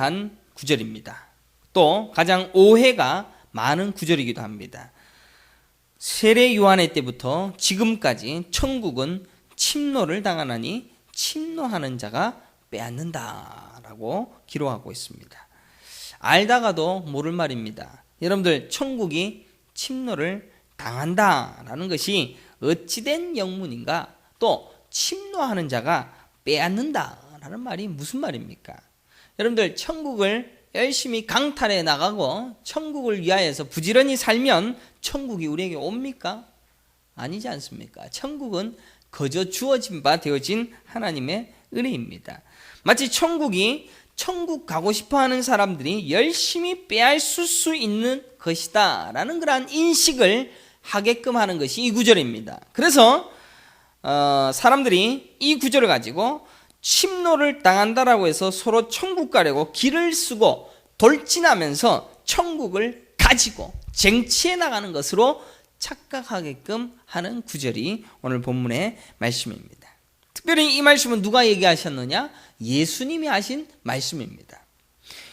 유명한 구절입니다. 또 가장 오해가 많은 구절이기도 합니다. 세례 요한의 때부터 지금까지 천국은 침노를 당하나니 침노하는 자가 빼앗는다라고 기록하고 있습니다. 알다가도 모를 말입니다. 여러분들, 천국이 침노를 당한다라는 것이 어찌된 영문인가? 또 침노하는 자가 빼앗는다라는 말이 무슨 말입니까? 여러분들, 천국을 열심히 강탈해 나가고 천국을 위하여서 부지런히 살면 천국이 우리에게 옵니까? 아니지 않습니까? 천국은 거저 주어진 바 되어진 하나님의 은혜입니다. 마치 천국이 천국 가고 싶어하는 사람들이 열심히 빼앗을 수 있는 것이다 라는 그러한 인식을 하게끔 하는 것이 이 구절입니다. 그래서 사람들이 이 구절을 가지고 침노를 당한다라고 해서 서로 천국 가려고 길을 쓰고 돌진하면서 천국을 가지고 쟁취해 나가는 것으로 착각하게끔 하는 구절이 오늘 본문의 말씀입니다. 특별히 이 말씀은 누가 얘기하셨느냐? 예수님이 하신 말씀입니다.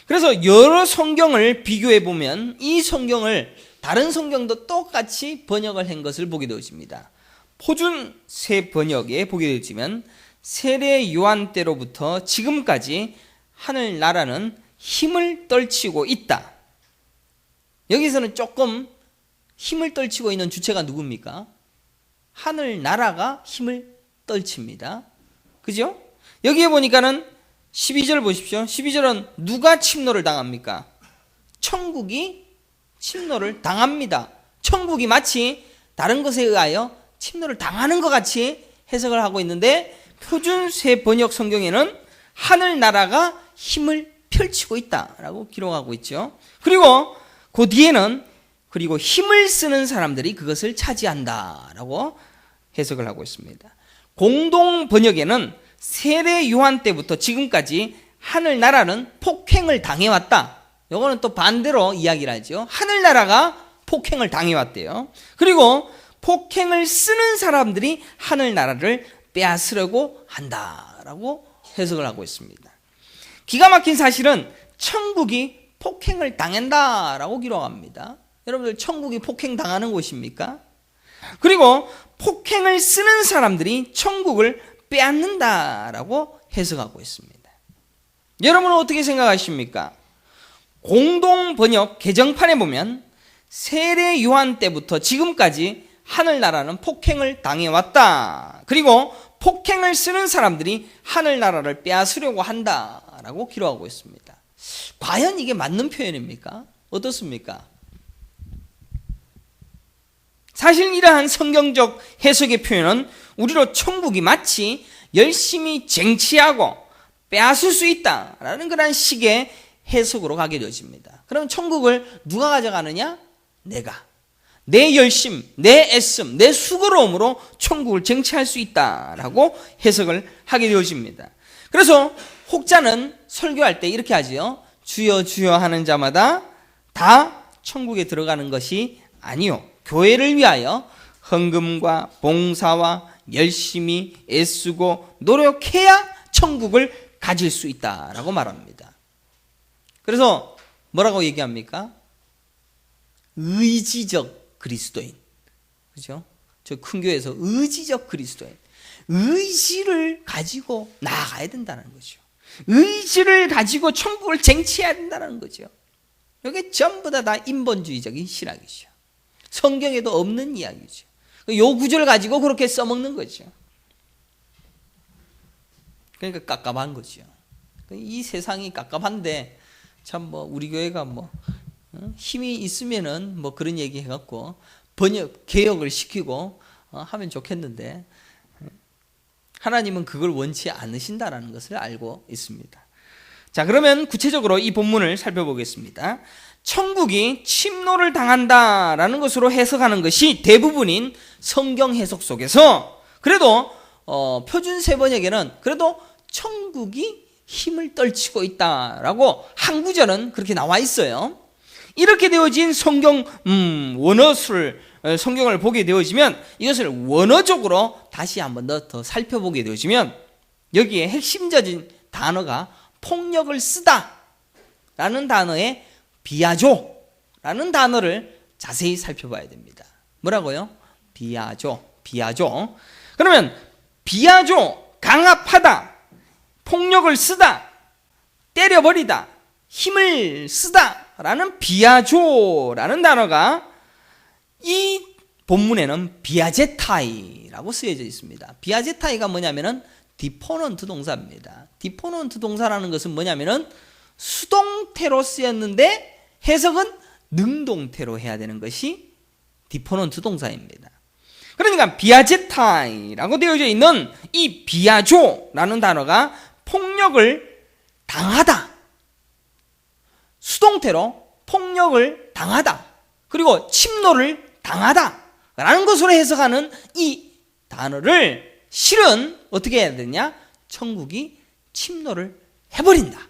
그래서 여러 성경을 비교해 보면 이 성경을 다른 성경도 똑같이 번역을 한 것을 보게 되어집니다. 표준 새 번역에 보게 되어지면 세례 요한 때로부터 지금까지 하늘나라는 힘을 떨치고 있다. 여기서는 조금 힘을 떨치고 있는 주체가 누굽니까? 하늘나라가 힘을 떨칩니다. 그죠? 여기에 보니까는 12절 보십시오. 12절은 누가 침노를 당합니까? 천국이 침노를 당합니다. 천국이 마치 다른 것에 의하여 침노를 당하는 것 같이 해석을 하고 있는데, 표준 새 번역 성경에는 하늘나라가 힘을 펼치고 있다라고 기록하고 있죠. 그리고 그 뒤에는 그리고 힘을 쓰는 사람들이 그것을 차지한다라고 해석을 하고 있습니다. 공동 번역에는 세례 요한 때부터 지금까지 하늘나라는 폭행을 당해왔다. 이거는 또 반대로 이야기를 하죠. 하늘나라가 폭행을 당해왔대요. 그리고 폭행을 쓰는 사람들이 하늘나라를 빼앗으려고 한다라고 해석을 하고 있습니다. 기가 막힌 사실은 천국이 폭행을 당한다라고 기록합니다. 여러분들, 천국이 폭행 당하는 곳입니까? 그리고 폭행을 쓰는 사람들이 천국을 빼앗는다라고 해석하고 있습니다. 여러분은 어떻게 생각하십니까? 공동 번역 개정판에 보면 세례 요한 때부터 지금까지 하늘나라는 폭행을 당해왔다. 그리고 폭행을 쓰는 사람들이 하늘나라를 빼앗으려고 한다라고 기록하고 있습니다. 과연 이게 맞는 표현입니까? 어떻습니까? 사실 이러한 성경적 해석의 표현은 우리로 천국이 마치 열심히 쟁취하고 빼앗을 수 있다라는 그런 식의 해석으로 가게 되어집니다. 그럼 천국을 누가 가져가느냐? 내가. 내 열심, 내 애씀, 내 수고로움으로 천국을 쟁취할 수 있다라고 해석을 하게 되어집니다. 그래서 혹자는 설교할 때 이렇게 하지요. 주여 주여 하는 자마다 다 천국에 들어가는 것이 아니요, 교회를 위하여 헌금과 봉사와 열심히 애쓰고 노력해야 천국을 가질 수 있다라고 말합니다. 그래서 뭐라고 얘기합니까? 의지적 그리스도인. 그죠? 저 큰 교회에서 의지적 그리스도인. 의지를 가지고 나아가야 된다는 거죠. 의지를 가지고 천국을 쟁취해야 된다는 거죠. 이게 전부 다 인본주의적인 신학이죠. 성경에도 없는 이야기죠. 요 구절을 가지고 그렇게 써먹는 거죠. 그러니까 깝깝한 거죠. 이 세상이 깝깝한데 참 우리 교회가 힘이 있으면은 그런 얘기 해갖고 번역 개혁을 시키고 하면 좋겠는데 하나님은 그걸 원치 않으신다라는 것을 알고 있습니다. 자, 그러면 구체적으로 이 본문을 살펴보겠습니다. 천국이 침노를 당한다라는 것으로 해석하는 것이 대부분인 성경 해석 속에서 그래도 표준 세 번역에는 그래도 천국이 힘을 떨치고 있다라고 한 구절은 그렇게 나와 있어요. 이렇게 되어진 성경 원어를 성경을 보게 되어지면 이것을 원어적으로 다시 한번 더 살펴보게 되어지면 여기에 핵심적인 단어가 폭력을 쓰다 라는 단어의 비아조라는 단어를 자세히 살펴봐야 됩니다. 뭐라고요? 비아조. 그러면 비아조, 강압하다, 폭력을 쓰다, 때려버리다, 힘을 쓰다 라는 비아조라는 단어가 이 본문에는 비아제타이라고 쓰여져 있습니다. 비아제타이가 뭐냐면은 디포넌트 동사입니다. 디포넌트 동사라는 것은 뭐냐면은 수동태로 쓰였는데 해석은 능동태로 해야 되는 것이 디포넌트 동사입니다. 그러니까 비아제타이라고 되어져 있는 이 비아조라는 단어가 폭력을 당하다, 수동태로 폭력을 당하다, 그리고 침노를 당하다 라는 것으로 해석하는 이 단어를 실은 어떻게 해야 되냐? 천국이 침노를 해버린다,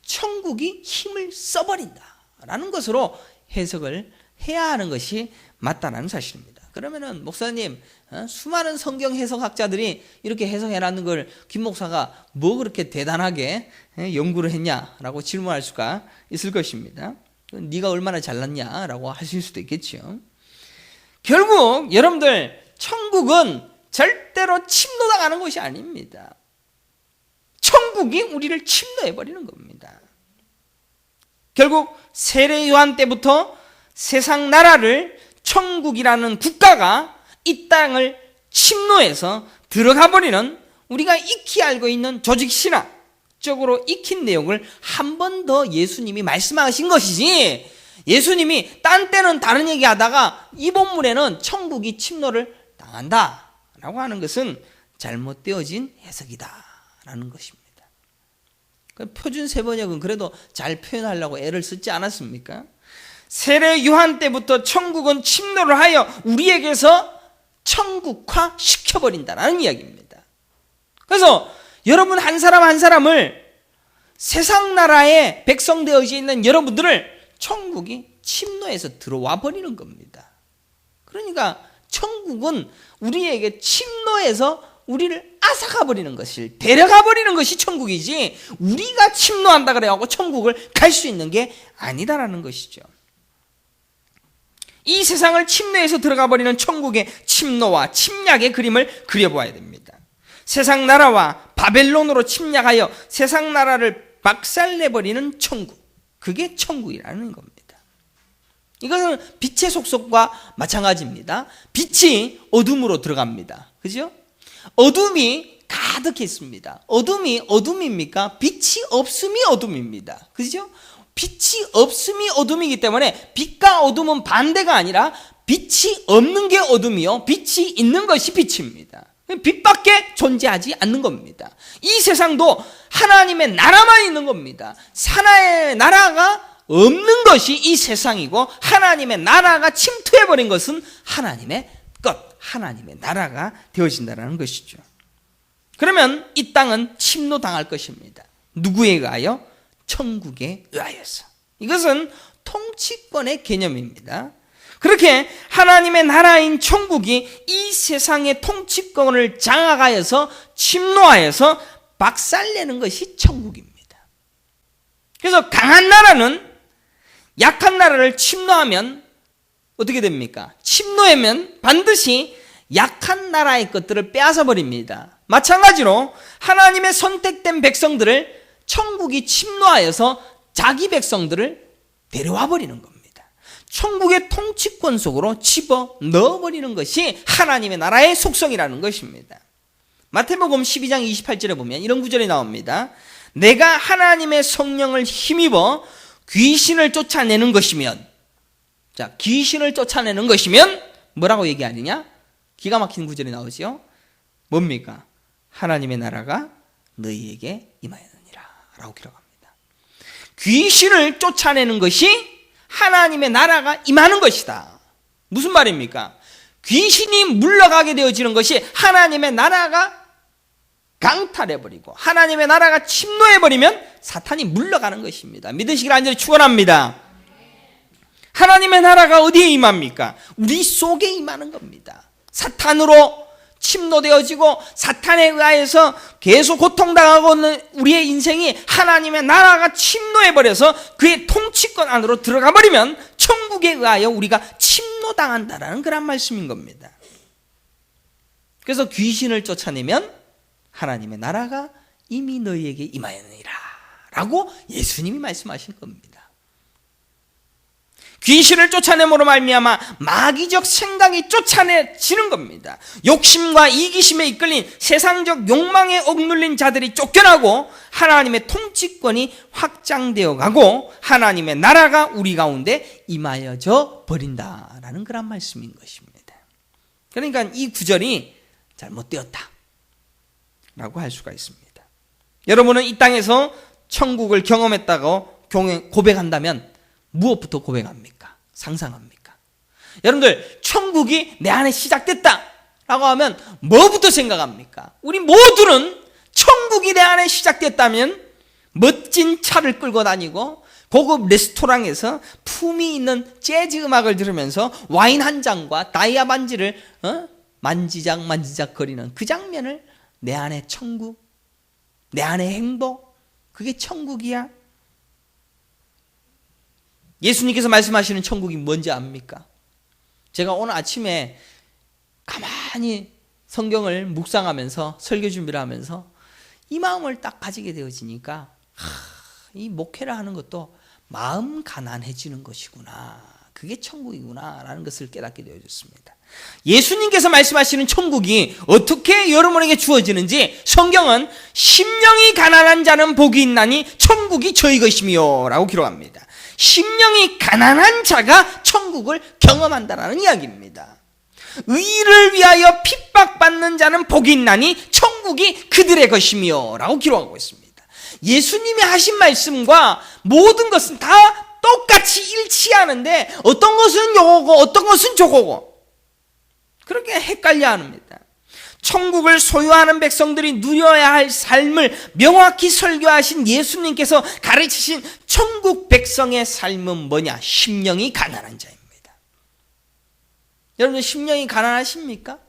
천국이 힘을 써버린다 라는 것으로 해석을 해야 하는 것이 맞다는 사실입니다. 그러면은 목사님, 수많은 성경 해석학자들이 이렇게 해석해놨는 걸 김 목사가 뭐 그렇게 대단하게 연구를 했냐라고 질문할 수가 있을 것입니다. 네가 얼마나 잘났냐라고 하실 수도 있겠죠. 결국 여러분들, 천국은 절대로 침노당하는 것이 아닙니다. 천국이 우리를 침노해버리는 겁니다. 결국 세례 요한 때부터 세상 나라를 천국이라는 국가가 이 땅을 침노해서 들어가 버리는, 우리가 익히 알고 있는 조직신학적으로 익힌 내용을 한 번 더 예수님이 말씀하신 것이지, 예수님이 딴 때는 다른 얘기하다가 이 본문에는 천국이 침노를 당한다 라고 하는 것은 잘못되어진 해석이다 라는 것입니다. 표준 세번역은 그래도 잘 표현하려고 애를 쓰지 않았습니까? 세례 요한 때부터 천국은 침노를 하여 우리에게서 천국화 시켜버린다라는 이야기입니다. 그래서 여러분 한 사람 한 사람을, 세상 나라에 백성되어져 있는 여러분들을 천국이 침노해서 들어와 버리는 겁니다. 그러니까 천국은 우리에게 침노해서 우리를 앗아가 버리는 것을, 데려가 버리는 것이 천국이지, 우리가 침노한다 그래갖고 천국을 갈 수 있는 게 아니다라는 것이죠. 이 세상을 침노해서 들어가 버리는 천국의 침노와 침략의 그림을 그려보아야 됩니다. 세상 나라와 바벨론으로 침략하여 세상 나라를 박살내버리는 천국, 그게 천국이라는 겁니다. 이것은 빛의 속성과 마찬가지입니다. 빛이 어둠으로 들어갑니다. 그죠? 어둠이 가득했습니다. 어둠이 어둠입니까? 빛이 없음이 어둠입니다. 그죠? 빛이 없음이 어둠이기 때문에 빛과 어둠은 반대가 아니라 빛이 없는 게 어둠이요, 빛이 있는 것이 빛입니다. 빛밖에 존재하지 않는 겁니다. 이 세상도 하나님의 나라만 있는 겁니다. 하나의 나라가 없는 것이 이 세상이고, 하나님의 나라가 침투해버린 것은 하나님의 것, 하나님의 나라가 되어진다는 것이죠. 그러면 이 땅은 침노당할 것입니다. 누구에 의하여? 천국에 의하여서. 이것은 통치권의 개념입니다. 그렇게 하나님의 나라인 천국이 이 세상의 통치권을 장악하여서 침노하여서 박살내는 것이 천국입니다. 그래서 강한 나라는 약한 나라를 침노하면 어떻게 됩니까? 침노하면 반드시 약한 나라의 것들을 빼앗아 버립니다. 마찬가지로 하나님의 선택된 백성들을 천국이 침노하여서 자기 백성들을 데려와 버리는 겁니다. 천국의 통치권 속으로 집어 넣어버리는 것이 하나님의 나라의 속성이라는 것입니다. 마태복음 12장 28절에 보면 이런 구절이 나옵니다. 내가 하나님의 성령을 힘입어 귀신을 쫓아내는 것이면, 자, 귀신을 쫓아내는 것이면 뭐라고 얘기하느냐? 기가 막힌 구절이 나오죠. 뭡니까? 하나님의 나라가 너희에게 임하였느니라 라고 기록합니다. 귀신을 쫓아내는 것이 하나님의 나라가 임하는 것이다. 무슨 말입니까? 귀신이 물러가게 되어지는 것이 하나님의 나라가 강탈해버리고 하나님의 나라가 침노해버리면 사탄이 물러가는 것입니다. 믿으시길 간절히 축원합니다. 하나님의 나라가 어디에 임합니까? 우리 속에 임하는 겁니다. 사탄으로 침노되어지고 사탄에 의하여서 계속 고통당하고 있는 우리의 인생이 하나님의 나라가 침노해버려서 그의 통치권 안으로 들어가 버리면 천국에 의하여 우리가 침노당한다라는 그런 말씀인 겁니다. 그래서 귀신을 쫓아내면 하나님의 나라가 이미 너희에게 임하였느니라 라고 예수님이 말씀하신 겁니다. 귀신을 쫓아냄으로 말미암아 마귀적 생각이 쫓아내지는 겁니다. 욕심과 이기심에 이끌린 세상적 욕망에 억눌린 자들이 쫓겨나고 하나님의 통치권이 확장되어 가고 하나님의 나라가 우리 가운데 임하여져 버린다라는 그런 말씀인 것입니다. 그러니까 이 구절이 잘못되었다 라고 할 수가 있습니다. 여러분은 이 땅에서 천국을 경험했다고 고백한다면 무엇부터 고백합니까? 상상합니까? 여러분들 천국이 내 안에 시작됐다 라고 하면 뭐부터 생각합니까? 우리 모두는 천국이 내 안에 시작됐다면 멋진 차를 끌고 다니고 고급 레스토랑에서 품위 있는 재즈 음악을 들으면서 와인 한 잔과 다이아 반지를 만지작 거리는 그 장면을 내 안에 천국, 내 안에 행복, 그게 천국이야. 예수님께서 말씀하시는 천국이 뭔지 압니까? 제가 오늘 아침에 가만히 성경을 묵상하면서 설교 준비를 하면서 이 마음을 딱 가지게 되어지니까 이 목회를 하는 것도 마음 가난해지는 것이구나, 그게 천국이구나 라는 것을 깨닫게 되어졌습니다. 예수님께서 말씀하시는 천국이 어떻게 여러분에게 주어지는지 성경은 심령이 가난한 자는 복이 있나니 천국이 저희 것이며 라고 기록합니다. 심령이 가난한 자가 천국을 경험한다라는 이야기입니다. 의를 위하여 핍박받는 자는 복이 있나니 천국이 그들의 것이며 라고 기록하고 있습니다. 예수님이 하신 말씀과 모든 것은 다 똑같이 일치하는데 어떤 것은 요거고 어떤 것은 저거고 그렇게 헷갈려 합니다. 천국을 소유하는 백성들이 누려야 할 삶을 명확히 설교하신 예수님께서 가르치신 천국 백성의 삶은 뭐냐? 심령이 가난한 자입니다. 여러분 심령이 가난하십니까?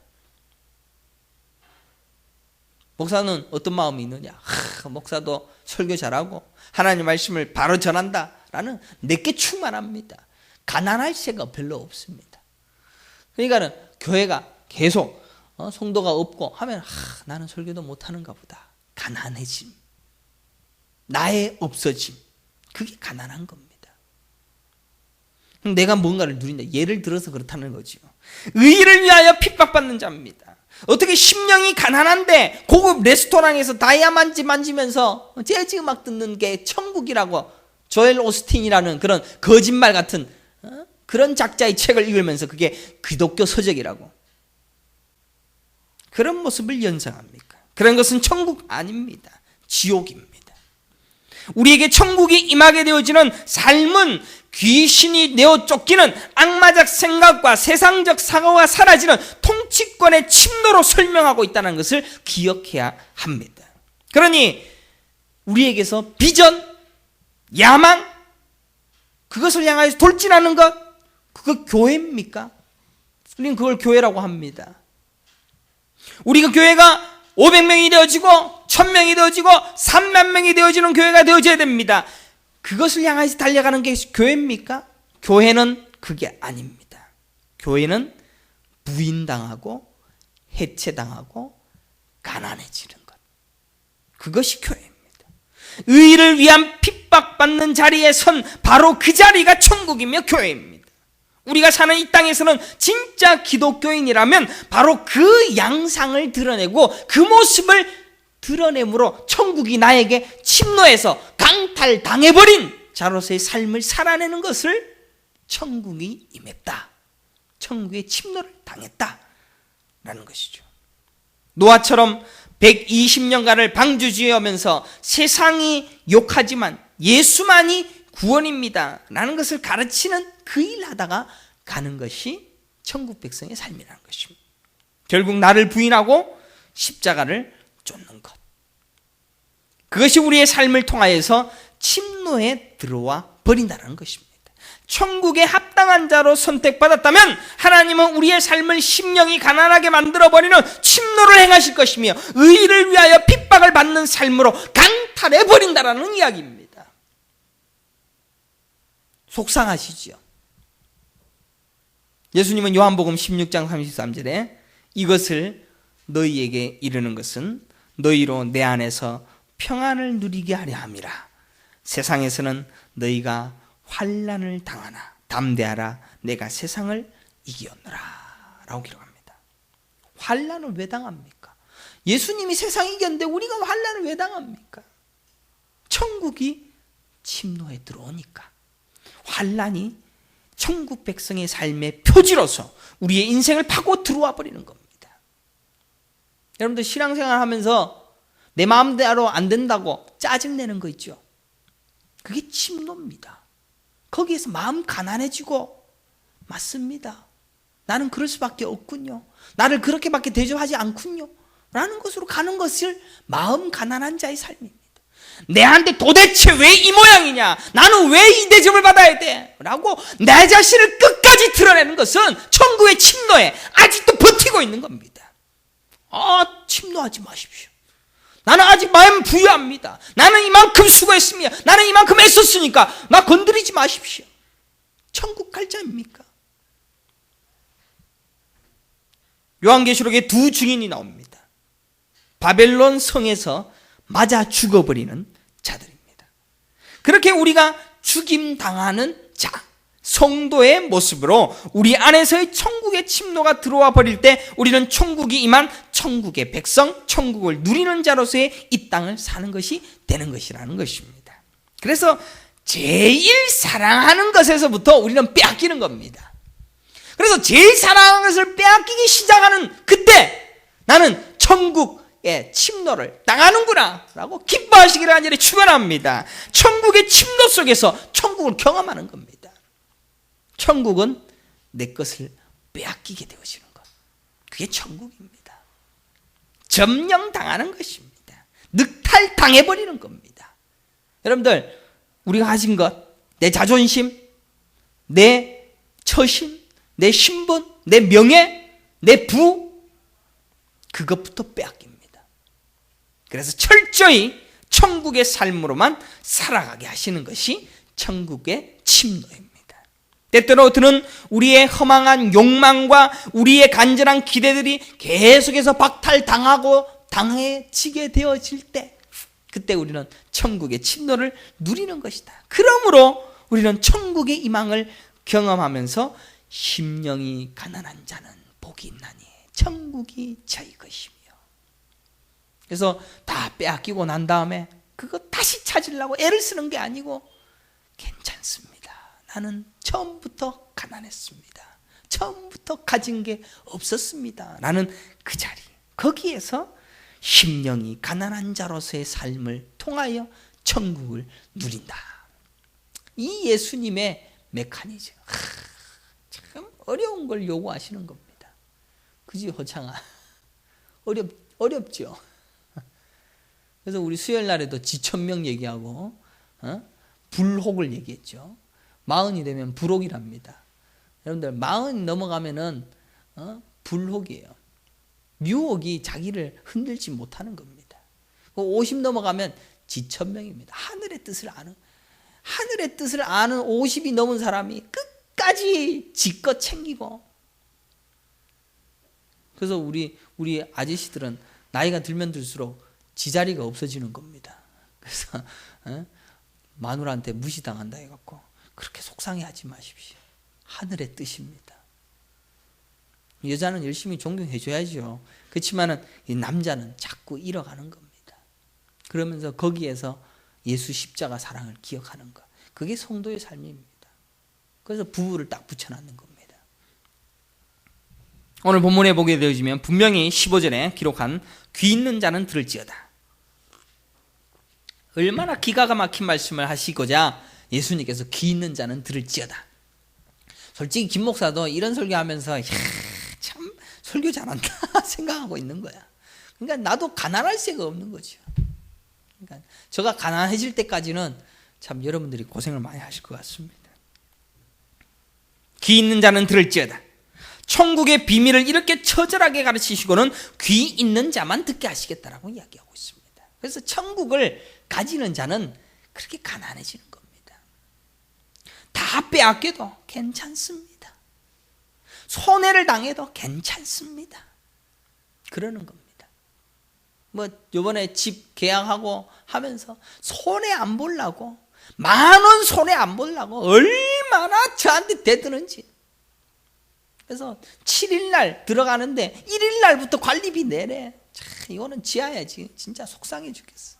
목사는 어떤 마음이 있느냐? 목사도 설교 잘하고 하나님 말씀을 바로 전한다라는 내게 충만합니다. 가난할 새가 별로 없습니다. 그러니까 교회가 계속 성도가 없고 하면 나는 설교도 못하는가 보다. 가난해짐, 나의 없어짐, 그게 가난한 겁니다. 내가 뭔가를 누린다, 예를 들어서 그렇다는 거죠. 의를 위하여 핍박받는 자입니다. 어떻게 심령이 가난한데 고급 레스토랑에서 다이아만지 만지면서 재즈 음악 듣는 게 천국이라고 조엘 오스틴이라는 그런 거짓말 같은 그런 작자의 책을 읽으면서 그게 기독교 서적이라고 그런 모습을 연상합니까? 그런 것은 천국 아닙니다. 지옥입니다. 우리에게 천국이 임하게 되어지는 삶은 귀신이 내어 쫓기는 악마적 생각과 세상적 사고가 사라지는 통치권의 침노로 설명하고 있다는 것을 기억해야 합니다. 그러니 우리에게서 비전, 야망, 그것을 향하여 돌진하는 것, 그거 교회입니까? 우리는 그걸 교회라고 합니다. 우리가 교회가 500명이 되어지고 1000명이 되어지고 30000명이 되어지는 교회가 되어져야 됩니다. 그것을 향해서 달려가는 게 교회입니까? 교회는 그게 아닙니다. 교회는 부인당하고 해체당하고 가난해지는 것, 그것이 교회입니다. 의를 위한 핍박받는 자리에 선 바로 그 자리가 천국이며 교회입니다. 우리가 사는 이 땅에서는 진짜 기독교인이라면 바로 그 양상을 드러내고 그 모습을 드러내므로 천국이 나에게 침노해서 강탈당해버린 자로서의 삶을 살아내는 것을 천국이 임했다, 천국의 침노를 당했다라는 것이죠. 노아처럼 120년간을 방주지어면서 세상이 욕하지만 예수만이 구원입니다 라는 것을 가르치는 그 일 하다가 가는 것이 천국 백성의 삶이라는 것입니다. 결국 나를 부인하고 십자가를 쫓는 것, 그것이 우리의 삶을 통하여서 침노에 들어와 버린다는 것입니다. 천국에 합당한 자로 선택받았다면 하나님은 우리의 삶을 심령이 가난하게 만들어버리는 침노를 행하실 것이며 의를 위하여 핍박을 받는 삶으로 강탈해버린다라는 이야기입니다. 속상하시죠? 예수님은 요한복음 16장 33절에 이것을 너희에게 이르는 것은 너희로 내 안에서 평안을 누리게 하려 함이라. 세상에서는 너희가 환난을 당하나 담대하라. 내가 세상을 이기었노라 라고 기록합니다. 환난을 왜 당합니까? 예수님이 세상 이겼는데 우리가 환난을 왜 당합니까? 천국이 침노에 들어오니까. 환난이 천국 백성의 삶의 표지로서 우리의 인생을 파고 들어와 버리는 겁니다. 여러분들 신앙생활 하면서 내 마음대로 안 된다고 짜증내는 거 있죠? 그게 침노입니다. 거기에서 마음 가난해지고, 맞습니다. 나는 그럴 수밖에 없군요. 나를 그렇게밖에 대접하지 않군요. 라는 것으로 가는 것을 마음 가난한 자의 삶입니다. 내한테 도대체 왜 이 모양이냐? 나는 왜 이 대접을 받아야 돼? 라고 내 자신을 끝까지 드러내는 것은 천국의 침노에 아직도 버티고 있는 겁니다. 침노하지 마십시오. 나는 아직 마음 부유합니다. 나는 이만큼 수고했습니다. 나는 이만큼 애썼으니까 나 건드리지 마십시오. 천국 갈 자입니까? 요한계시록에 두 증인이 나옵니다. 바벨론 성에서 맞아 죽어버리는 자들입니다. 그렇게 우리가 죽임당하는 자, 성도의 모습으로 우리 안에서의 천국의 침노가 들어와 버릴 때 우리는 천국이 임한 천국의 백성, 천국을 누리는 자로서의 이 땅을 사는 것이 되는 것이라는 것입니다. 그래서 제일 사랑하는 것에서부터 우리는 빼앗기는 겁니다. 그래서 제일 사랑하는 것을 빼앗기기 시작하는 그때 나는 천국의 침노를 당하는구나 라고 기뻐하시기를 간절히 축원합니다. 천국의 침노 속에서 천국을 경험하는 겁니다. 천국은 내 것을 빼앗기게 되어지는 것, 그게 천국입니다. 점령당하는 것입니다. 늑탈당해버리는 겁니다. 여러분들, 우리가 가진 것, 내 자존심, 내 처신, 내 신분, 내 명예, 내 부, 그것부터 빼앗깁니다. 그래서 철저히 천국의 삶으로만 살아가게 하시는 것이 천국의 침노입니다. 때때로 드는 우리의 허망한 욕망과 우리의 간절한 기대들이 계속해서 박탈당하고 당해지게 되어질 때, 그때 우리는 천국의 침노를 누리는 것이다. 그러므로 우리는 천국의 희망을 경험하면서 심령이 가난한 자는 복이 있나니 천국이 저희 것이며. 그래서 다 빼앗기고 난 다음에 그거 다시 찾으려고 애를 쓰는 게 아니고, 괜찮습니다. 나는 처음부터 가난했습니다. 처음부터 가진 게 없었습니다. 라는 그 자리, 거기에서 심령이 가난한 자로서의 삶을 통하여 천국을 누린다. 이 예수님의 메커니즘, 참 어려운 걸 요구하시는 겁니다. 그지, 호창아? 어렵죠? 그래서 우리 수요일 날에도 지천명 얘기하고 불혹을 얘기했죠. 40이 되면 불혹이랍니다. 여러분들, 40 넘어가면은 불혹이에요. 유혹이 자기를 흔들지 못하는 겁니다. 50 넘어가면 지천명입니다. 하늘의 뜻을 아는 50이 넘은 사람이 끝까지 지껏 챙기고. 그래서 우리 아저씨들은 나이가 들면 들수록 지자리가 없어지는 겁니다. 그래서 마누라한테 무시당한다 해갖고 그렇게 속상해하지 마십시오. 하늘의 뜻입니다. 여자는 열심히 존경해줘야죠. 그렇지만은 이 남자는 자꾸 잃어가는 겁니다. 그러면서 거기에서 예수 십자가 사랑을 기억하는 것, 그게 성도의 삶입니다. 그래서 부부를 딱 붙여놨는 겁니다. 오늘 본문에 보게 되어지면 분명히 15절에 기록한 귀 있는 자는 들을지어다. 얼마나 기가 막힌 말씀을 하시고자 예수님께서 귀 있는 자는 들을지어다. 솔직히 김 목사도 이런 설교하면서 참 설교 잘한다 생각하고 있는 거야. 그러니까 나도 가난할 새가 없는 거죠. 그러니까 제가 가난해질 때까지는 참 여러분들이 고생을 많이 하실 것 같습니다. 귀 있는 자는 들을지어다. 천국의 비밀을 이렇게 처절하게 가르치시고는 귀 있는 자만 듣게 하시겠다라고 이야기하고 있습니다. 그래서 천국을 가지는 자는 그렇게 가난해지는 겁니다. 다 빼앗겨도 괜찮습니다. 손해를 당해도 괜찮습니다. 그러는 겁니다. 뭐 이번에 집 계약하고 하면서 손해 안 보려고, 10,000원 손해 안 보려고 얼마나 저한테 대드는지. 그래서 7일날 들어가는데 1일날부터 관리비 내래. 참, 이거는 지하야. 진짜 속상해 죽겠어.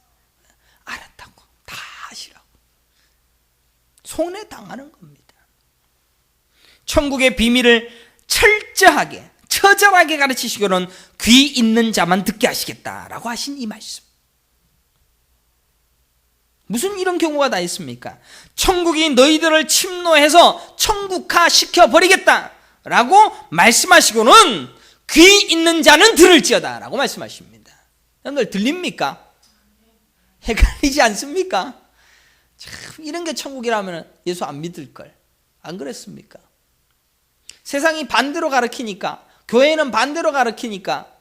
알았다고 다 하시라고. 손해 당하는 겁니다. 천국의 비밀을 철저하게 처절하게 가르치시고는 귀 있는 자만 듣게 하시겠다라고 하신 이 말씀. 무슨 이런 경우가 다 있습니까? 천국이 너희들을 침노해서 천국화 시켜버리겠다 라고 말씀하시고는 귀 있는 자는 들을지어다 라고 말씀하십니다. 여러분들 들립니까? 헷갈리지 않습니까? 참 이런 게 천국이라면 예수 안 믿을 걸. 안 그랬습니까? 세상이 반대로 가르치니까, 교회는 반대로 가르치니까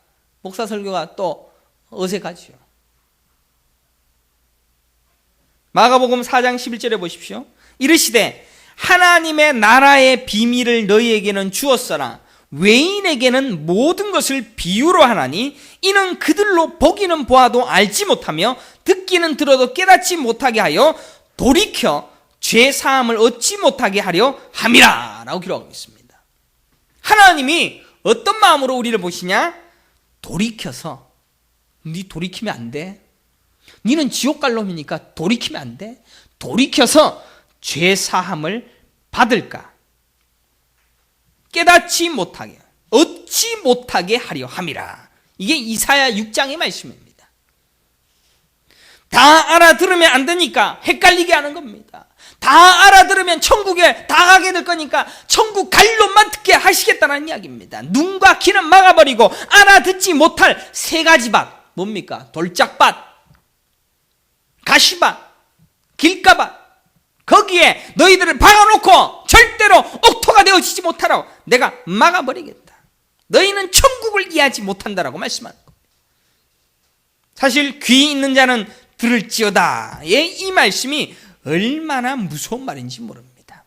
목사 설교가 또 어색하지요. 마가복음 4장 11절에 보십시오. 이르시되 하나님의 나라의 비밀을 너희에게는 주었으나 외인에게는 모든 것을 비유로 하나니 이는 그들로 보기는 보아도 알지 못하며 듣기는 들어도 깨닫지 못하게 하여 돌이켜 죄 사함을 얻지 못하게 하려 함이라 라고 기록하고 있습니다. 하나님이 어떤 마음으로 우리를 보시냐? 돌이켜서, 네 돌이키면 안 돼. 니는 지옥 갈 놈이니까 돌이키면 안 돼. 돌이켜서 죄 사함을 받을까? 깨닫지 못하게, 얻지 못하게 하려 함이라. 이게 이사야 6장의 말씀입니다. 다 알아들으면 안 되니까 헷갈리게 하는 겁니다. 다 알아들으면 천국에 다 가게 될 거니까 천국 갈 놈만 듣게 하시겠다는 이야기입니다. 눈과 귀는 막아버리고 알아듣지 못할 세 가지 밭. 뭡니까? 돌짝밭, 가시밭, 길가밭. 거기에 너희들을 박아놓고 절대로 옥토가 되어지지 못하라고 내가 막아버리겠다. 너희는 천국을 이해하지 못한다라고 말씀하는 겁니다. 사실 귀 있는 자는 들을지어다의 이 말씀이 얼마나 무서운 말인지 모릅니다.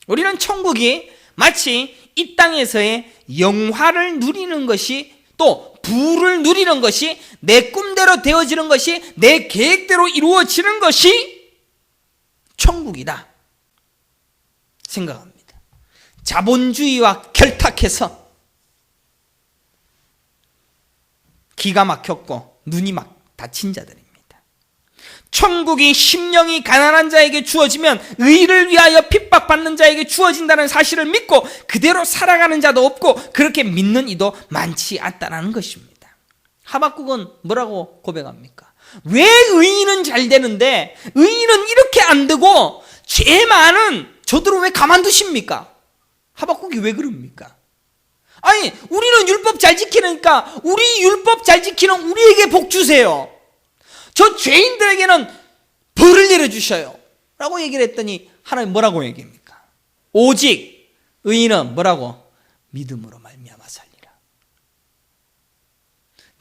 우리는 천국이 마치 이 땅에서의 영화를 누리는 것이, 또 부를 누리는 것이, 내 꿈대로 되어지는 것이, 내 계획대로 이루어지는 것이 천국이다 생각합니다. 자본주의와 결탁해서 기가 막혔고 눈이 막 다친 자들입니다. 천국이 심령이 가난한 자에게 주어지면 의를 위하여 핍박받는 자에게 주어진다는 사실을 믿고 그대로 살아가는 자도 없고 그렇게 믿는 이도 많지 않다는 것입니다. 하박국은 뭐라고 고백합니까? 왜 의인은 잘 되는데 의인은 이렇게 안 되고 죄 많은 저들은 왜 가만두십니까? 하박국이 왜 그럽니까? 아니, 우리는 율법 잘 지키니까 우리 율법 잘 지키는 우리에게 복 주세요. 저 죄인들에게는 벌을 내려주셔요 라고 얘기를 했더니 하나님 뭐라고 얘기합니까? 오직 의인은 뭐라고? 믿음으로 말미암아 살리라.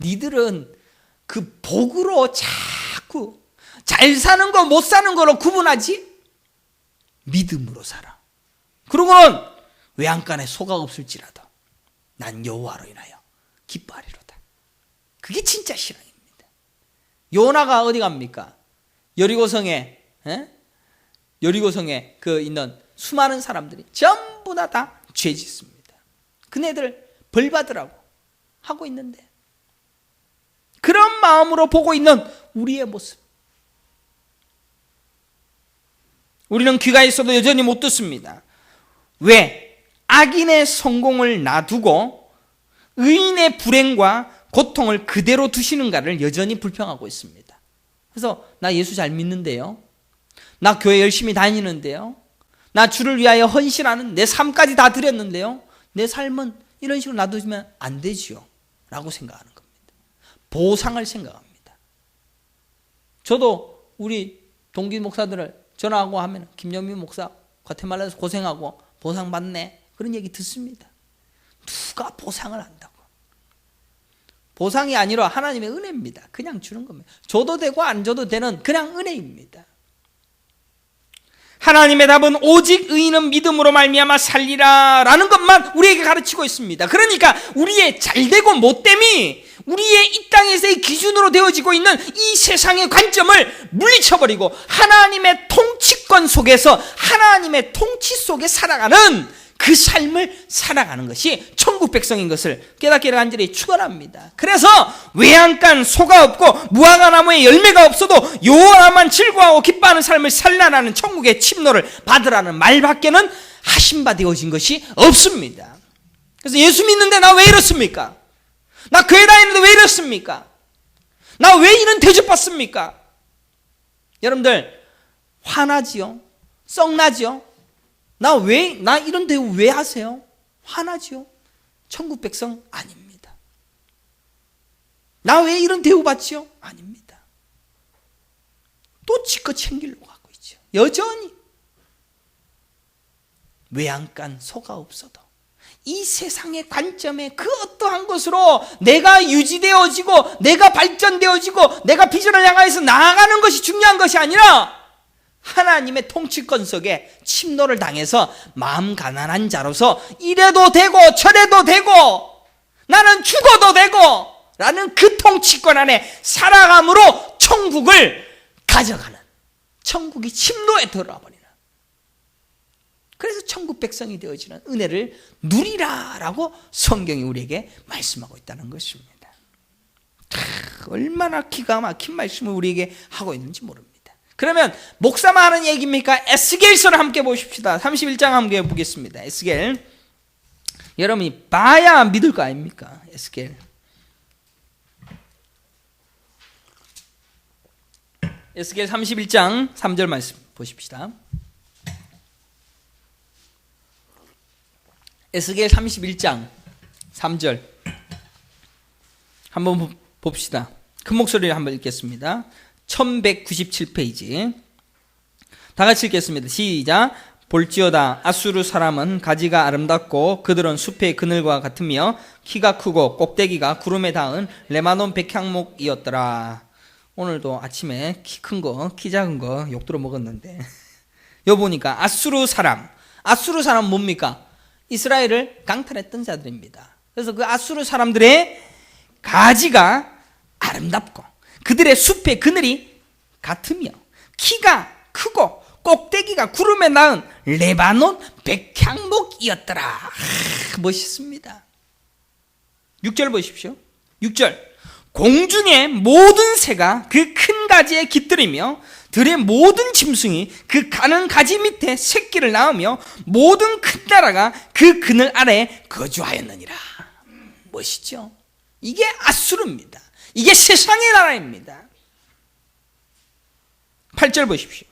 니들은 그 복으로 자꾸 잘 사는 거 못 사는 거로 구분하지? 믿음으로 살아. 그러고는 외양간에 소가 없을지라도 난 여호와로 인하여 기뻐하리로다. 그게 진짜 신앙입니다. 요나가 어디 갑니까? 여리고성에 그 있는 수많은 사람들이 전부 다 죄 짓습니다. 그네들 벌 받으라고 하고 있는데 그런 마음으로 보고 있는 우리의 모습. 우리는 귀가 있어도 여전히 못 듣습니다. 왜? 악인의 성공을 놔두고 의인의 불행과 고통을 그대로 두시는가를 여전히 불평하고 있습니다. 그래서 나 예수 잘 믿는데요. 나 교회 열심히 다니는데요. 나 주를 위하여 헌신하는 내 삶까지 다 드렸는데요. 내 삶은 이런 식으로 놔두면 안 되지요. 라고 생각하는 겁니다. 보상을 생각합니다. 저도 우리 동기 목사들을 전화하고 하면 김영민 목사 과테말라에서 고생하고 보상받네. 그런 얘기 듣습니다. 누가 보상을 한다고. 보상이 아니라 하나님의 은혜입니다. 그냥 주는 겁니다. 줘도 되고 안 줘도 되는 그냥 은혜입니다. 하나님의 답은 오직 의인은 믿음으로 말미암아 살리라 라는 것만 우리에게 가르치고 있습니다. 그러니까 우리의 잘되고 못됨이 우리의 이 땅에서의 기준으로 되어지고 있는 이 세상의 관점을 물리쳐버리고 하나님의 통치권 속에서 하나님의 통치 속에 살아가는 그 삶을 살아가는 것이 천국 백성인 것을 깨닫기를 간절히 축원합니다. 그래서 외양간 소가 없고 무화과 나무에 열매가 없어도 여호와만 즐거워하고 기뻐하는 삶을 살라라는 천국의 침노를 받으라는 말밖에는 하신 바 되어진 것이 없습니다. 그래서 예수 믿는데 나 왜 이렇습니까? 나 교회 다니는데 왜 이렇습니까? 나 왜 이런 대접받습니까? 여러분들 화나지요? 썩나지요? 나 이런 대우 왜 하세요? 화나지요? 천국 백성 아닙니다. 나 왜 이런 대우 받지요? 아닙니다. 또 지껏 챙기려고 하고 있죠. 여전히 외양간 소가 없어도 이 세상의 관점에 그 어떠한 것으로 내가 유지되어지고 내가 발전되어지고 내가 비전을 향해서 나아가는 것이 중요한 것이 아니라 하나님의 통치권 속에 침노를 당해서 마음 가난한 자로서 이래도 되고 저래도 되고 나는 죽어도 되고 라는 그 통치권 안에 살아감으로 천국을 가져가는, 천국이 침노에 들어와 버리는, 그래서 천국 백성이 되어지는 은혜를 누리라라고 성경이 우리에게 말씀하고 있다는 것입니다. 얼마나 기가 막힌 말씀을 우리에게 하고 있는지 모릅니다. 그러면 목사만 하는 얘기입니까? 에스겔서를 함께 보십시다. 31장 함께 보겠습니다. 에스겔. 여러분이 봐야 믿을 거 아닙니까? 에스겔. 에스겔 31장 3절 말씀 보십시다. 에스겔 31장 3절 한번 봅시다. 큰 목소리를 한번 읽겠습니다. 1197페이지 다 같이 읽겠습니다. 시작. 볼지어다 아수르 사람은 가지가 아름답고 그들은 숲의 그늘과 같으며 키가 크고 꼭대기가 구름에 닿은 레바논 백향목이었더라. 오늘도 아침에 키 큰 거, 키 작은 거 욕들어 먹었는데 여기 보니까 아수르 사람 뭡니까? 이스라엘을 강탈했던 자들입니다. 그래서 그 아수르 사람들의 가지가 아름답고 그들의 숲의 그늘이 같으며 키가 크고 꼭대기가 구름에 닿은 레바논 백향목이었더라. 멋있습니다. 6절 보십시오. 6절. 공중의 모든 새가 그 큰 가지에 깃들이며 들의 모든 짐승이 그 가는 가지 밑에 새끼를 낳으며 모든 큰 나라가 그 그늘 아래에 거주하였느니라. 멋있죠? 이게 아수르입니다. 이게 세상의 나라입니다. 8절 보십시오.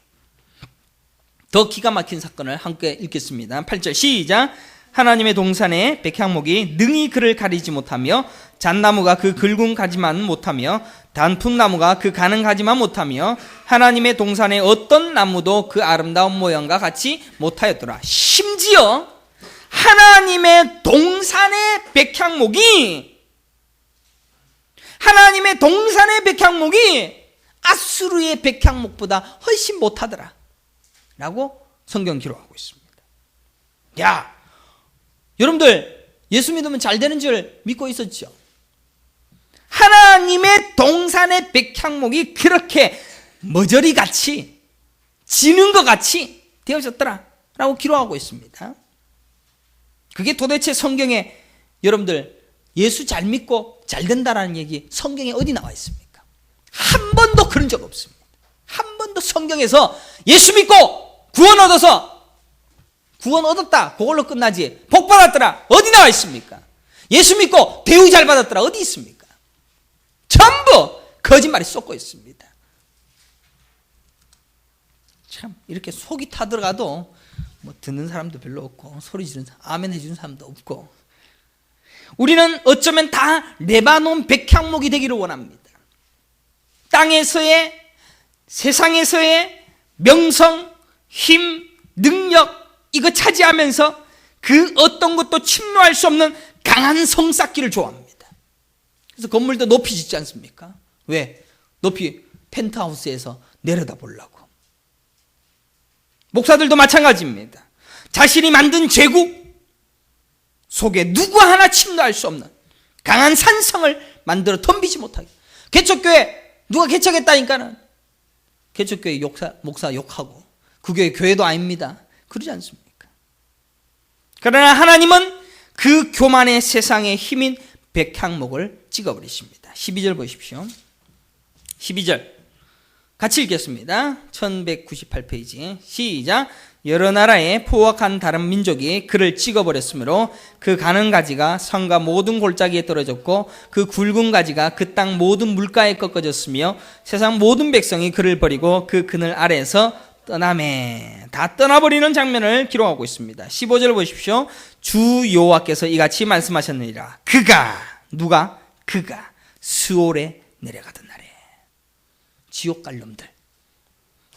더 기가 막힌 사건을 함께 읽겠습니다. 8절 시작. 하나님의 동산의 백향목이 능히 그를 가리지 못하며 잣나무가 그 굵은 가지만 못하며 단풍나무가 그 가는 가지만 못하며 하나님의 동산의 어떤 나무도 그 아름다운 모양과 같이 못하였더라. 심지어 하나님의 동산의 백향목이 아수르의 백향목보다 훨씬 못하더라 라고 성경 기록하고 있습니다. 야, 여러분들 예수 믿으면 잘 되는 줄 믿고 있었죠? 하나님의 동산의 백향목이 그렇게 머저리같이 지는 것 같이 되어졌더라 라고 기록하고 있습니다. 그게 도대체 성경에 여러분들 예수 잘 믿고 잘 된다라는 얘기 성경에 어디 나와 있습니까? 한 번도 그런 적 없습니다. 한 번도 성경에서 예수 믿고 구원 얻었다 그걸로 끝나지 복 받았더라 어디 나와 있습니까? 예수 믿고 대우 잘 받았더라 어디 있습니까? 전부 거짓말이 쏟고 있습니다. 참 이렇게 속이 타들어가도 뭐 듣는 사람도 별로 없고 소리 지르는 사람, 아멘 해주는 사람도 없고 우리는 어쩌면 다 레바논 백향목이 되기를 원합니다. 땅에서의 세상에서의 명성, 힘, 능력 이거 차지하면서 그 어떤 것도 침노할 수 없는 강한 성 쌓기를 좋아합니다. 그래서 건물도 높이 짓지 않습니까? 왜? 높이 펜트하우스에서 내려다 보려고. 목사들도 마찬가지입니다. 자신이 만든 제국 속에 누구 하나 침노할 수 없는 강한 산성을 만들어 덤비지 못하게. 개척교회 누가 개척했다니까는 개척교회 목사 욕하고 그 교회도 아닙니다. 그러지 않습니까? 그러나 하나님은 그 교만의 세상의 힘인 백향목을 찍어버리십니다. 12절 보십시오. 12절 같이 읽겠습니다. 1198페이지 시작. 여러 나라의 포악한 다른 민족이 그를 찍어버렸으므로 그 가는 가지가 성과 모든 골짜기에 떨어졌고 그 굵은 가지가 그 땅 모든 물가에 꺾어졌으며 세상 모든 백성이 그를 버리고 그 그늘 아래에서 떠나매. 다 떠나버리는 장면을 기록하고 있습니다. 15절 보십시오. 주 여호와께서 이같이 말씀하셨느니라. 누가 스올에 내려가던 날에. 지옥 갈 놈들.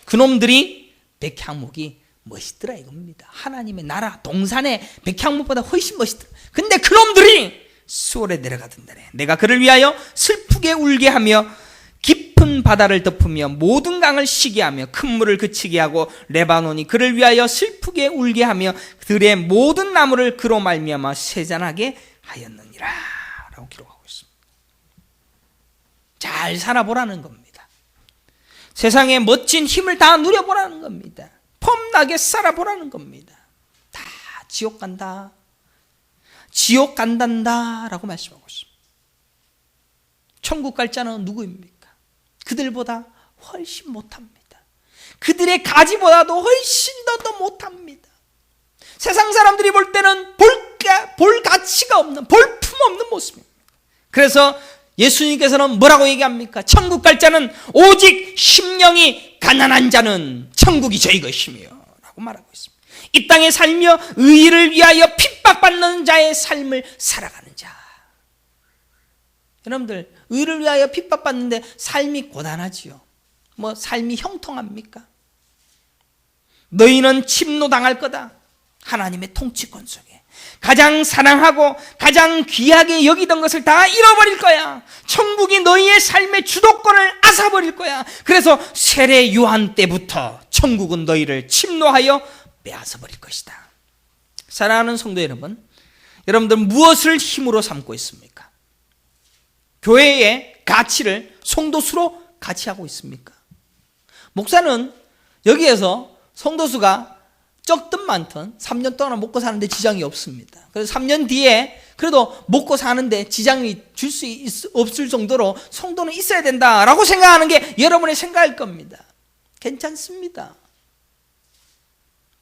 그놈들이 백향목이 멋있더라 이겁니다. 하나님의 나라 동산의 백향목보다 훨씬 멋있더라. 근데 그놈들이 스올에 내려가던 날에 내가 그를 위하여 슬프게 울게 하며 깊은 바다를 덮으며 모든 강을 쉬게 하며 큰 물을 그치게 하고 레바논이 그를 위하여 슬프게 울게 하며 들의 모든 나무를 그로 말미암아 세잔하게 하였느니라 라고 기록하고 있습니다. 잘 살아보라는 겁니다. 세상의 멋진 힘을 다 누려보라는 겁니다. 폼나게 살아보라는 겁니다. 다 지옥 간다. 지옥 간단다 라고 말씀하고 있습니다. 천국 갈 자는 누구입니까? 그들보다 훨씬 못합니다. 그들의 가지보다도 훨씬 더 못합니다. 세상 사람들이 볼 때는 볼 가치가 없는, 볼품 없는 모습입니다. 그래서 예수님께서는 뭐라고 얘기합니까? 천국 갈 자는 오직 심령이 가난한 자는 천국이 저희 것이며 라고 말하고 있습니다. 이 땅에 살며 의의를 위하여 핍박받는 자의 삶을 살아가는 자. 여러분들 의를 위하여 핍박받는데 삶이 고단하지요. 삶이 형통합니까? 너희는 침노당할 거다. 하나님의 통치권 속에 가장 사랑하고 가장 귀하게 여기던 것을 다 잃어버릴 거야. 천국이 너희의 삶의 주도권을 앗아버릴 거야. 그래서 세례 요한 때부터 천국은 너희를 침노하여 빼앗아버릴 것이다. 사랑하는 성도 여러분, 여러분들 무엇을 힘으로 삼고 있습니까? 교회의 가치를 성도수로 가치하고 있습니까? 목사는 여기에서 성도수가 적든 많든 3년 동안 먹고 사는데 지장이 없습니다. 그래서 3년 뒤에 그래도 먹고 사는데 지장이 줄 수 없을 정도로 성도는 있어야 된다라고 생각하는 게 여러분의 생각일 겁니다. 괜찮습니다.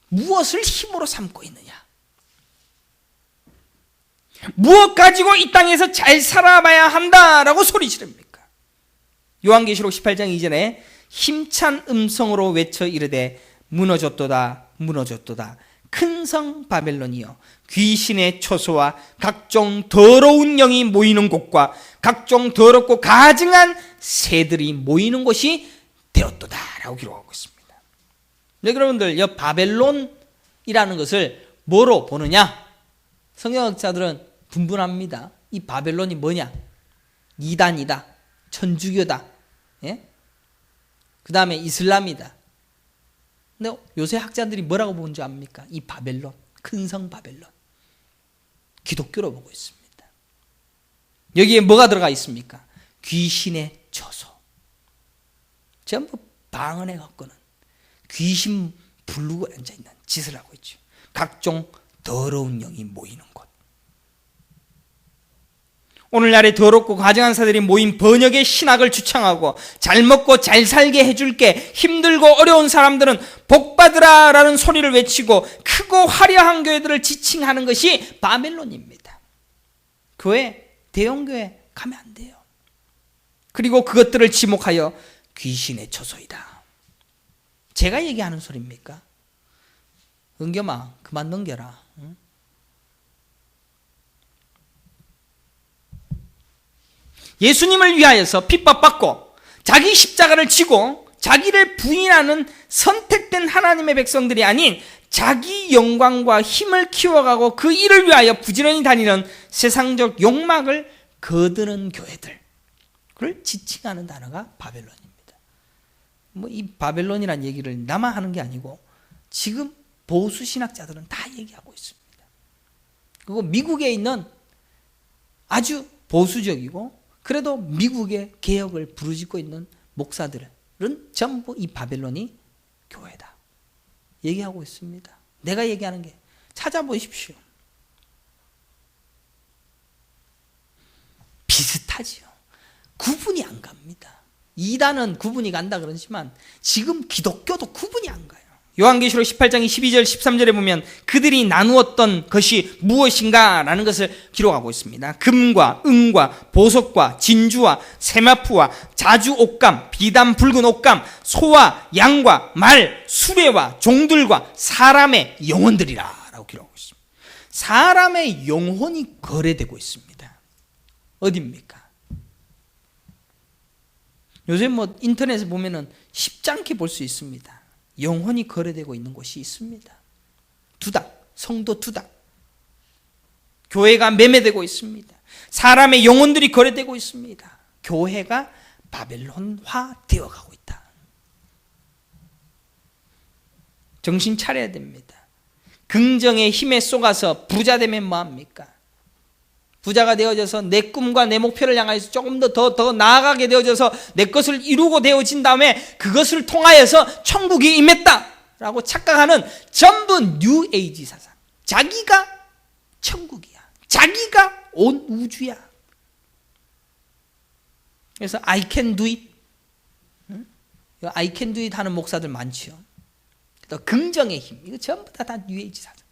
무엇을 힘으로 삼고 있느냐? 무엇 가지고 이 땅에서 잘 살아봐야 한다라고 소리 지릅니까? 요한계시록 18장 이전에 힘찬 음성으로 외쳐 이르되 무너졌도다 무너졌도다 큰 성 바벨론이여 귀신의 초소와 각종 더러운 영이 모이는 곳과 각종 더럽고 가증한 새들이 모이는 곳이 되었도다 라고 기록하고 있습니다. 네, 여러분들 이 바벨론이라는 것을 뭐로 보느냐? 성경학자들은 분분합니다. 이 바벨론이 뭐냐? 이단이다, 천주교다, 예? 그 다음에 이슬람이다. 근데 요새 학자들이 뭐라고 보는지 압니까? 이 바벨론, 큰 성 바벨론, 기독교로 보고 있습니다. 여기에 뭐가 들어가 있습니까? 귀신의 처소. 전부 방언에 갖고는 귀신 부르고 앉아있는 짓을 하고 있죠. 각종 더러운 영이 모이는 곳. 오늘날에 더럽고 가증한 사들이 모인 번역의 신학을 주창하고 잘 먹고 잘 살게 해줄게, 힘들고 어려운 사람들은 복받으라 라는 소리를 외치고 크고 화려한 교회들을 지칭하는 것이 바벨론입니다. 교회, 대형교회 가면 안 돼요. 그리고 그것들을 지목하여 귀신의 처소이다. 제가 얘기하는 소리입니까? 은겸아 그만 넘겨라. 응? 예수님을 위하여서 핍박받고 자기 십자가를 지고 자기를 부인하는 선택된 하나님의 백성들이 아닌 자기 영광과 힘을 키워가고 그 일을 위하여 부지런히 다니는 세상적 욕망을 거두는 교회들을 지칭하는 단어가 바벨론입니다. 뭐 이 바벨론이라는 얘기를 나만 하는 게 아니고 지금 보수 신학자들은 다 얘기하고 있습니다. 그리고 미국에 있는 아주 보수적이고 그래도 미국의 개혁을 부르짖고 있는 목사들은 전부 이 바벨론이 교회다 얘기하고 있습니다. 내가 얘기하는 게 찾아보십시오. 비슷하지요. 구분이 안 갑니다. 이단은 구분이 간다 그러지만 지금 기독교도 구분이 안 가요. 요한계시록 18장 12절 13절에 보면 그들이 나누었던 것이 무엇인가 라는 것을 기록하고 있습니다. 금과 은과 보석과 진주와 세마포와 자주 옥감, 비단 붉은 옥감, 소와 양과 말, 수레와 종들과 사람의 영혼들이라 라고 기록하고 있습니다. 사람의 영혼이 거래되고 있습니다. 어디입니까? 요새 뭐 인터넷에 보면은 쉽지 않게 볼 수 있습니다. 영혼이 거래되고 있는 곳이 있습니다. 두당, 성도 두당. 교회가 매매되고 있습니다. 사람의 영혼들이 거래되고 있습니다. 교회가 바벨론화 되어가고 있다. 정신 차려야 됩니다. 긍정의 힘에 쏘가서 부자 되면 뭐합니까? 부자가 되어져서 내 꿈과 내 목표를 향해서 조금 더 나아가게 되어져서 내 것을 이루고 되어진 다음에 그것을 통하여서 천국이 임했다라고 착각하는 전부 뉴 에이지 사상. 자기가 천국이야. 자기가 온 우주야. 그래서 I can do it. I can do it 하는 목사들 많지요. 또 긍정의 힘. 이거 전부 다 뉴 에이지 사상.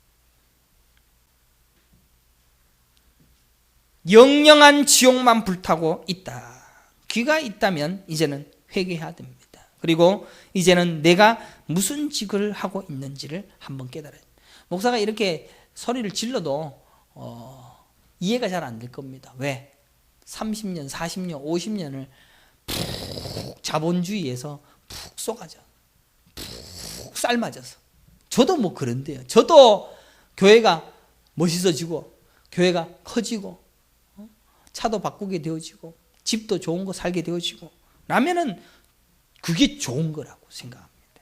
영영한 지옥만 불타고 있다. 귀가 있다면 이제는 회개해야 됩니다. 그리고 이제는 내가 무슨 직을 하고 있는지를 한번 깨달아야 됩니다. 목사가 이렇게 소리를 질러도 이해가 잘 안 될 겁니다. 왜? 30년, 40년, 50년을 푹 자본주의에서 푹 쏘가져. 푹 삶아져서. 저도 뭐 그런데요. 저도 교회가 멋있어지고 교회가 커지고 차도 바꾸게 되어지고 집도 좋은 거 살게 되어지고 라면은 그게 좋은 거라고 생각합니다.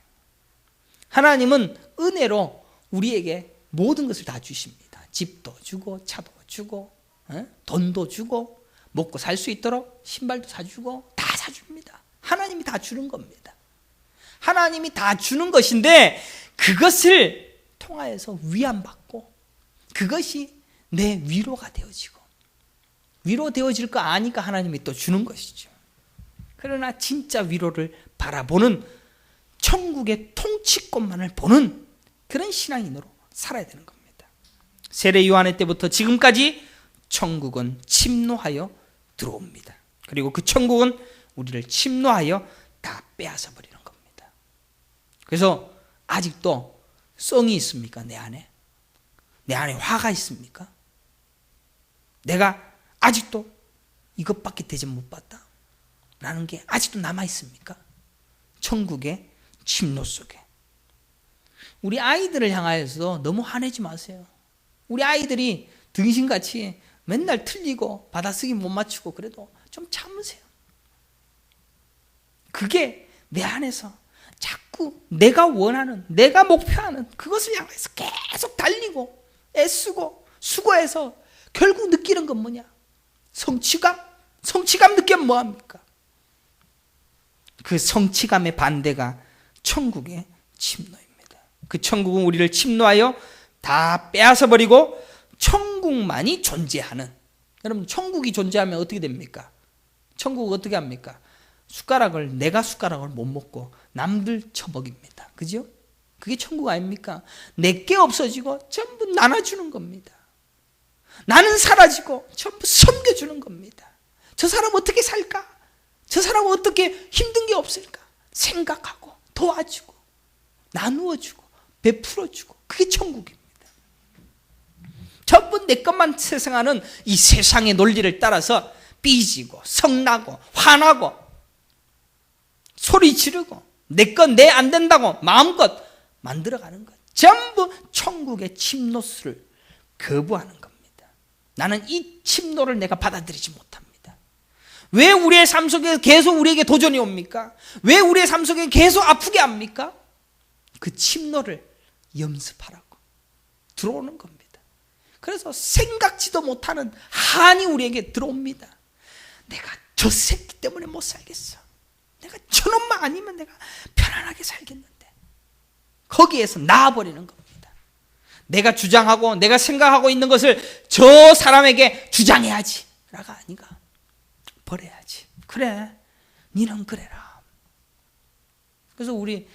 하나님은 은혜로 우리에게 모든 것을 다 주십니다. 집도 주고 차도 주고 돈도 주고 먹고 살 수 있도록 신발도 사주고 다 사줍니다. 하나님이 다 주는 겁니다. 하나님이 다 주는 것인데 그것을 통하여서 위안받고 그것이 내 위로가 되어지고 위로되어질 거 아니까 하나님이 또 주는 것이죠. 그러나 진짜 위로를 바라보는 천국의 통치권만을 보는 그런 신앙인으로 살아야 되는 겁니다. 세례 요한의 때부터 지금까지 천국은 침노하여 들어옵니다. 그리고 그 천국은 우리를 침노하여 다 빼앗아 버리는 겁니다. 그래서 아직도 성이 있습니까? 내 안에? 내 안에 화가 있습니까? 내가 아직도 이것밖에 대접 못 받다 라는 게 아직도 남아있습니까? 천국의 침노 속에. 우리 아이들을 향하여서 너무 화내지 마세요. 우리 아이들이 등신같이 맨날 틀리고 받아쓰기 못 맞추고 그래도 좀 참으세요. 그게 내 안에서 자꾸 내가 원하는, 내가 목표하는 그것을 향해서 계속 달리고 애쓰고 수고해서 결국 느끼는 건 뭐냐? 성취감? 성취감 느끼면 뭐합니까? 그 성취감의 반대가 천국의 침노입니다. 그 천국은 우리를 침노하여 다 빼앗아버리고 천국만이 존재하는. 여러분 천국이 존재하면 어떻게 됩니까? 천국은 어떻게 합니까? 내가 숟가락을 못 먹고 남들 처먹입니다. 그죠? 그게 천국 아닙니까? 내게 없어지고 전부 나눠주는 겁니다. 나는 사라지고 전부 섬겨주는 겁니다. 저 사람 어떻게 살까? 저 사람은 어떻게 힘든 게 없을까? 생각하고 도와주고 나누어주고 베풀어주고 그게 천국입니다. 전부 내 것만 세상하는 이 세상의 논리를 따라서 삐지고 성나고 화나고 소리 지르고 내 건 내 안 된다고 마음껏 만들어가는 것 전부 천국의 침노수를 거부하는 겁니다. 나는 이 침노를 내가 받아들이지 못합니다. 왜 우리의 삶 속에 계속 우리에게 도전이 옵니까? 왜 우리의 삶 속에 계속 아프게 합니까? 그 침노를 염습하라고 들어오는 겁니다. 그래서 생각지도 못하는 한이 우리에게 들어옵니다. 내가 저 새끼 때문에 못 살겠어. 내가 저놈만 아니면 내가 편안하게 살겠는데. 거기에서 나아버리는 겁니다. 내가 주장하고 내가 생각하고 있는 것을 저 사람에게 주장해야지 라가 아니가 버려야지. 그래, 니는 그래라. 그래서 우리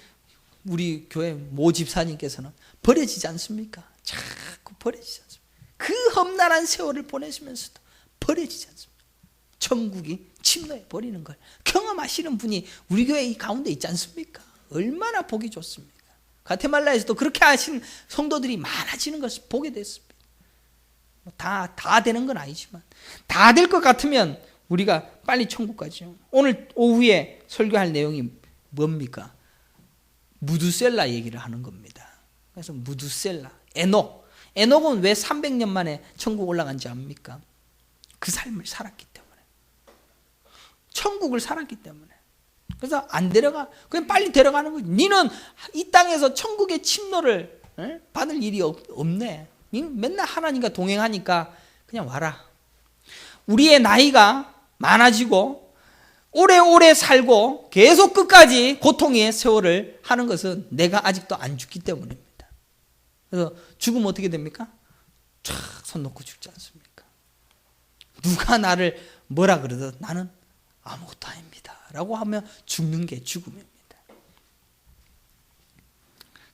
교회 모 집사님께서는 버려지지 않습니까? 자꾸 버려지지 않습니까? 그 험난한 세월을 보내시면서도 버려지지 않습니까? 천국이 침노해 버리는 걸 경험하시는 분이 우리 교회 이 가운데 있지 않습니까? 얼마나 보기 좋습니까? 가테말라에서도 그렇게 하신 성도들이 많아지는 것을 보게 됐습니다. 다 되는 건 아니지만 다 될 것 같으면 우리가 빨리 천국 가죠. 오늘 오후에 설교할 내용이 뭡니까? 무두셀라 얘기를 하는 겁니다. 그래서 무두셀라, 에녹은 왜 300년 만에 천국 올라간지 압니까? 그 삶을 살았기 때문에. 천국을 살았기 때문에. 그래서 안 데려가. 그냥 빨리 데려가는 거지. 니는 이 땅에서 천국의 침노를 받을 일이 없네. 니는 맨날 하나님과 동행하니까 그냥 와라. 우리의 나이가 많아지고 오래오래 살고 계속 끝까지 고통의 세월을 하는 것은 내가 아직도 안 죽기 때문입니다. 그래서 죽으면 어떻게 됩니까? 촥 손 놓고 죽지 않습니까? 누가 나를 뭐라 그러든 나는 아무것도 아닙니다 라고 하면 죽는 게 죽음입니다.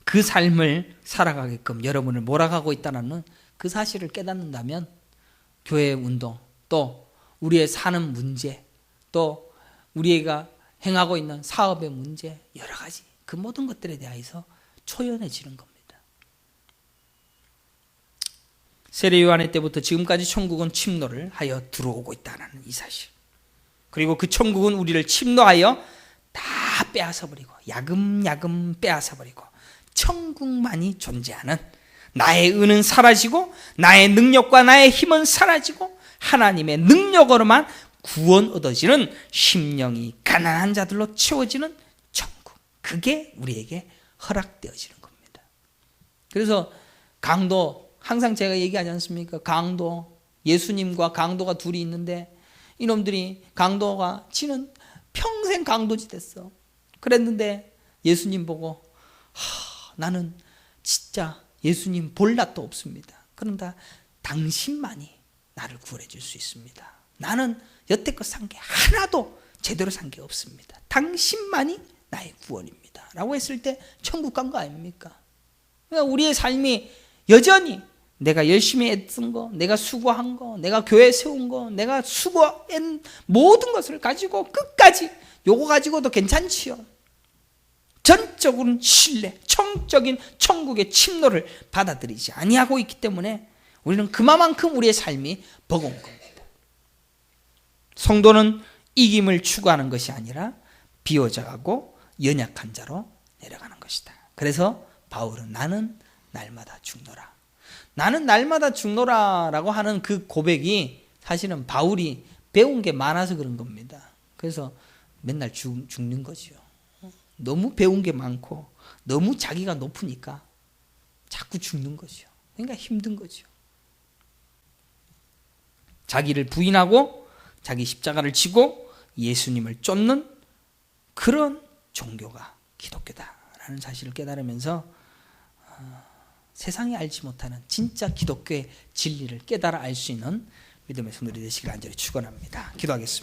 그 삶을 살아가게끔 여러분을 몰아가고 있다는 그 사실을 깨닫는다면 교회 운동, 또 우리의 사는 문제, 또 우리가 행하고 있는 사업의 문제, 여러 가지 그 모든 것들에 대해서 초연해지는 겁니다. 세례 요한의 때부터 지금까지 천국은 침노를 하여 들어오고 있다는 이 사실, 그리고 그 천국은 우리를 침노하여 다 빼앗아버리고 야금야금 빼앗아버리고 천국만이 존재하는, 나의 의는 사라지고 나의 능력과 나의 힘은 사라지고 하나님의 능력으로만 구원 얻어지는 심령이 가난한 자들로 채워지는 천국, 그게 우리에게 허락되어지는 겁니다. 그래서 강도, 항상 제가 얘기하지 않습니까? 강도, 예수님과 강도가 둘이 있는데 이놈들이, 강도가 지는 평생 강도지 됐어. 그랬는데 예수님 보고 나는 진짜 예수님 볼 낯도 없습니다. 그런다 당신만이 나를 구원해 줄 수 있습니다. 나는 여태껏 산 게 하나도 제대로 산 게 없습니다. 당신만이 나의 구원입니다 라고 했을 때 천국 간 거 아닙니까? 그러니까 우리의 삶이 여전히 내가 열심히 했던 거, 내가 수고한 거, 내가 교회 세운 거, 내가 수고한 모든 것을 가지고 끝까지 요거 가지고도 괜찮지요. 전적인 신뢰, 청적인 천국의 침노를 받아들이지 아니하고 있기 때문에 우리는 그만큼 우리의 삶이 버거운 겁니다. 성도는 이김을 추구하는 것이 아니라 비호자하고 연약한 자로 내려가는 것이다. 그래서 바울은 나는 날마다 죽노라. 나는 날마다 죽노라 라고 하는 그 고백이 사실은 바울이 배운 게 많아서 그런 겁니다. 그래서 맨날 죽는 거지요. 너무 배운 게 많고 너무 자기가 높으니까 자꾸 죽는 거죠. 그러니까 힘든 거죠. 자기를 부인하고 자기 십자가를 지고 예수님을 쫓는 그런 종교가 기독교다라는 사실을 깨달으면서 세상이 알지 못하는 진짜 기독교의 진리를 깨달아 알 수 있는 믿음의 성도들이 되시길 간절히 축원합니다. 기도하겠습니다.